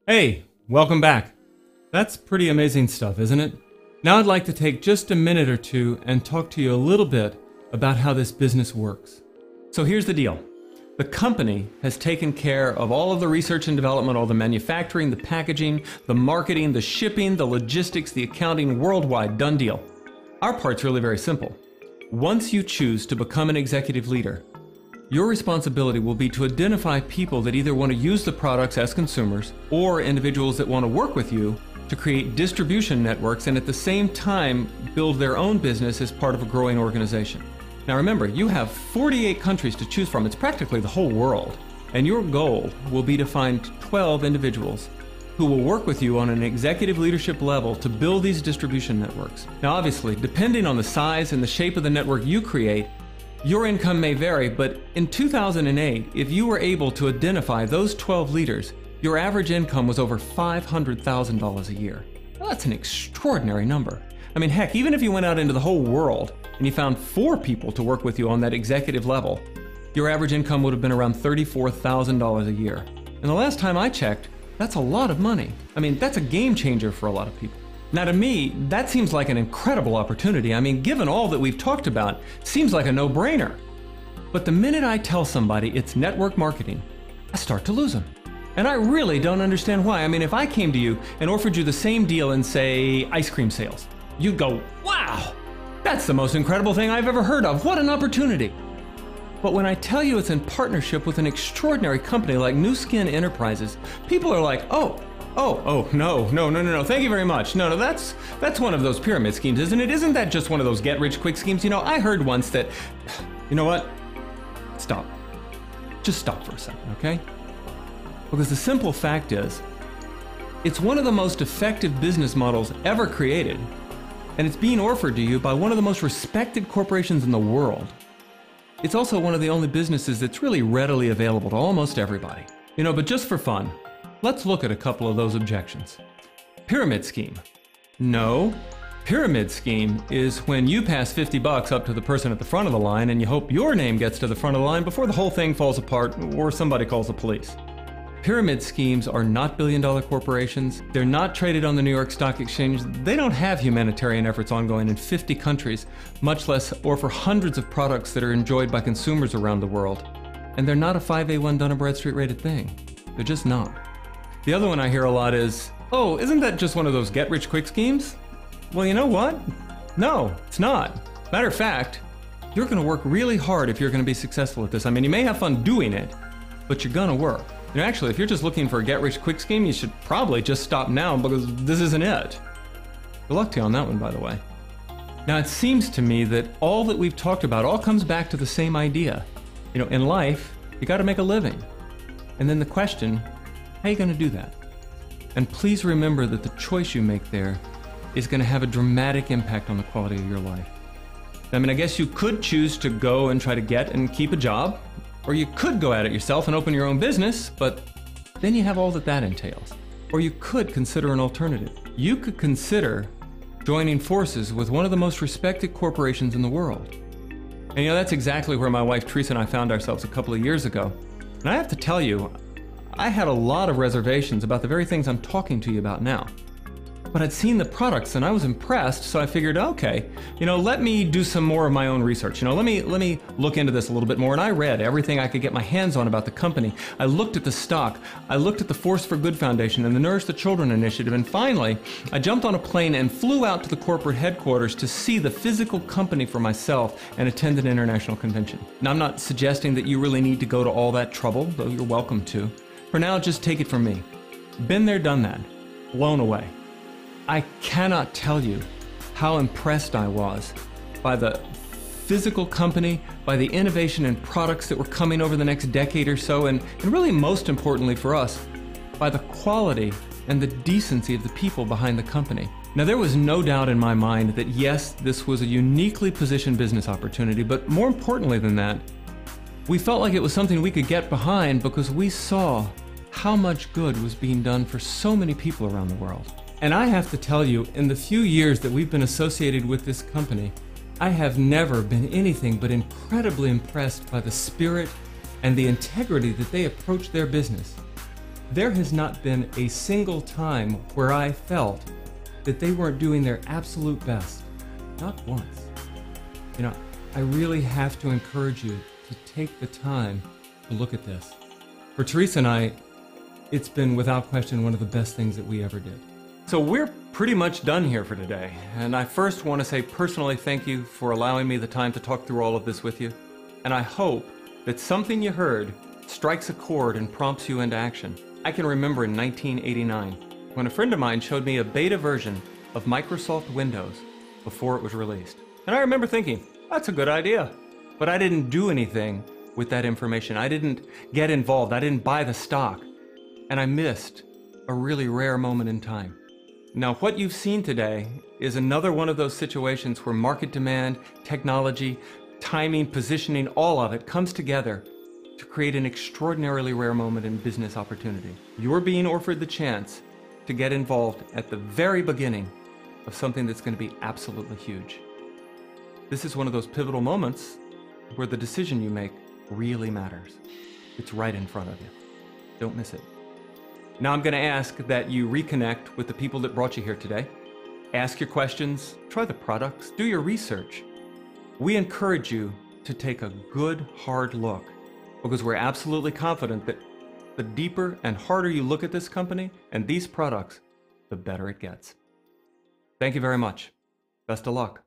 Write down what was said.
Hey, welcome back. That's pretty amazing stuff, isn't it? Now I'd like to take just a minute or two and talk to you a little bit about how this business works. So here's the deal. The company has taken care of all of the research and development, all the manufacturing, the packaging, the marketing, the shipping, the logistics, the accounting, worldwide, done deal. Our part's really very simple. Once you choose to become an executive leader, your responsibility will be to identify people that either want to use the products as consumers or individuals that want to work with you to create distribution networks and at the same time build their own business as part of a growing organization. Now remember, you have 48 countries to choose from. It's practically the whole world. And your goal will be to find 12 individuals who will work with you on an executive leadership level to build these distribution networks. Now obviously, depending on the size and the shape of the network you create, your income may vary, but in 2008, if you were able to identify those 12 leaders, your average income was over $500,000 a year. Well, that's an extraordinary number. I mean, heck, even if you went out into the whole world and you found 4 people to work with you on that executive level, your average income would have been around $34,000 a year. And the last time I checked, that's a lot of money. I mean, that's a game changer for a lot of people. Now to me, that seems like an incredible opportunity. I mean, given all that we've talked about, seems like a no-brainer. But the minute I tell somebody it's network marketing, I start to lose them. And I really don't understand why. I mean, if I came to you and offered you the same deal in, say, ice cream sales, you'd go, wow, that's the most incredible thing I've ever heard of. What an opportunity. But when I tell you it's in partnership with an extraordinary company like Nu Skin Enterprises, people are like, no, thank you very much. No, that's one of those pyramid schemes, isn't it? Isn't that just one of those get-rich-quick schemes? You know, I heard once that, you know what? Stop. Just stop for a second, okay? Because the simple fact is, it's one of the most effective business models ever created, and it's being offered to you by one of the most respected corporations in the world. It's also one of the only businesses that's really readily available to almost everybody. You know, but just for fun, let's look at a couple of those objections. Pyramid scheme. No. Pyramid scheme is when you pass $50 up to the person at the front of the line and you hope your name gets to the front of the line before the whole thing falls apart or somebody calls the police. Pyramid schemes are not billion-dollar corporations. They're not traded on the New York Stock Exchange. They don't have humanitarian efforts ongoing in 50 countries, much less offer hundreds of products that are enjoyed by consumers around the world. And they're not a 5A1 Dun & Bradstreet rated thing. They're just not. The other one I hear a lot is, oh, isn't that just one of those get-rich-quick schemes? Well, you know what? No, it's not. Matter of fact, you're going to work really hard if you're going to be successful at this. I mean, you may have fun doing it, but you're going to work. You know, actually, if you're just looking for a get-rich-quick scheme, you should probably just stop now because this isn't it. Good luck to you on that one, by the way. Now, it seems to me that all that we've talked about all comes back to the same idea. You know, in life, you got to make a living. And then the question, how are you going to do that? And please remember that the choice you make there is going to have a dramatic impact on the quality of your life. I mean, I guess you could choose to go and try to get and keep a job, or you could go at it yourself and open your own business, but then you have all that entails. Or you could consider an alternative. You could consider joining forces with one of the most respected corporations in the world. And you know, that's exactly where my wife Teresa and I found ourselves a couple of years ago. And I have to tell you, I had a lot of reservations about the very things I'm talking to you about now. But I'd seen the products and I was impressed, so I figured, okay, you know, let me do some more of my own research. You know, let me look into this a little bit more. And I read everything I could get my hands on about the company. I looked at the stock. I looked at the Force for Good Foundation and the Nourish the Children initiative. And finally, I jumped on a plane and flew out to the corporate headquarters to see the physical company for myself and attend an international convention. Now, I'm not suggesting that you really need to go to all that trouble, though you're welcome to. For now, just take it from me. Been there, done that. Blown away. I cannot tell you how impressed I was by the physical company, by the innovation and products that were coming over the next decade or so, and really most importantly for us, by the quality and the decency of the people behind the company. Now, there was no doubt in my mind that yes, this was a uniquely positioned business opportunity, but more importantly than that, we felt like it was something we could get behind because we saw how much good was being done for so many people around the world. And I have to tell you, in the few years that we've been associated with this company, I have never been anything but incredibly impressed by the spirit and the integrity that they approach their business. There has not been a single time where I felt that they weren't doing their absolute best. Not once. I really have to encourage you to take the time to look at this. For Teresa and I, it's been without question one of the best things that we ever did. So we're pretty much done here for today. And I first want to say personally thank you for allowing me the time to talk through all of this with you. And I hope that something you heard strikes a chord and prompts you into action. I can remember in 1989 when a friend of mine showed me a beta version of Microsoft Windows before it was released. And I remember thinking, that's a good idea. But I didn't do anything with that information. I didn't get involved. I didn't buy the stock. And I missed a really rare moment in time. Now, what you've seen today is another one of those situations where market demand, technology, timing, positioning, all of it comes together to create an extraordinarily rare moment in business opportunity. You're being offered the chance to get involved at the very beginning of something that's going to be absolutely huge. This is one of those pivotal moments where the decision you make really matters. It's right in front of you. Don't miss it. Now I'm going to ask that you reconnect with the people that brought you here today. Ask your questions, try the products, do your research. We encourage you to take a good, hard look because we're absolutely confident that the deeper and harder you look at this company and these products, the better it gets. Thank you very much. Best of luck.